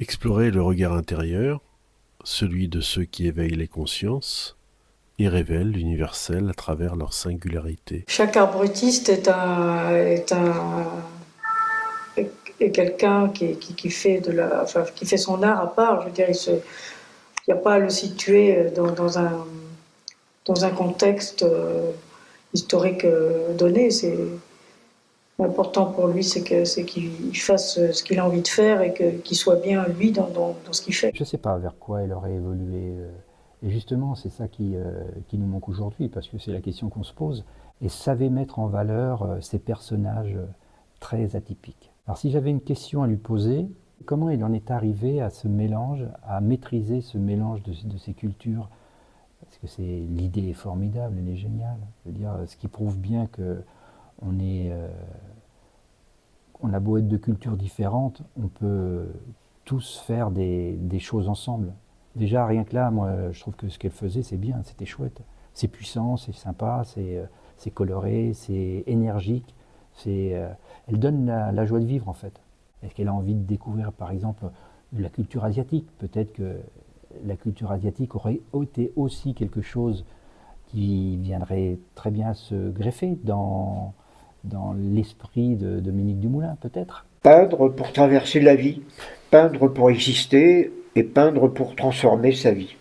Explorer le regard intérieur, celui de ceux qui éveillent les consciences et révèlent l'universel à travers leur singularité. Chaque arboriste est quelqu'un qui fait qui fait son art à part. Je veux dire, il n'y a pas à le situer dans un contexte historique donné. C'est l'important pour lui, c'est qu'il fasse ce qu'il a envie de faire et qu'il soit bien lui dans ce qu'il fait. Je ne sais pas vers quoi elle aurait évolué. Et justement, c'est ça qui nous manque aujourd'hui, parce que c'est la question qu'on se pose. Et savait mettre en valeur ces personnages très atypiques. Alors si j'avais une question à lui poser, comment il en est arrivé à ce mélange, à maîtriser ce mélange de ces cultures? Parce que l'idée est formidable, elle est géniale. Je veux dire, ce qui prouve bien que on a beau être de cultures différentes, on peut tous faire des choses ensemble. Déjà, rien que là, moi, je trouve que ce qu'elle faisait, c'est bien, c'était chouette. C'est puissant, c'est sympa, c'est coloré, c'est énergique. Elle donne la joie de vivre, en fait. Est-ce qu'elle a envie de découvrir, par exemple, la culture asiatique? Peut-être que la culture asiatique aurait été aussi quelque chose qui viendrait très bien se greffer dans l'esprit de Dominique Dumoulin, peut-être. Peindre pour traverser la vie, peindre pour exister et peindre pour transformer sa vie.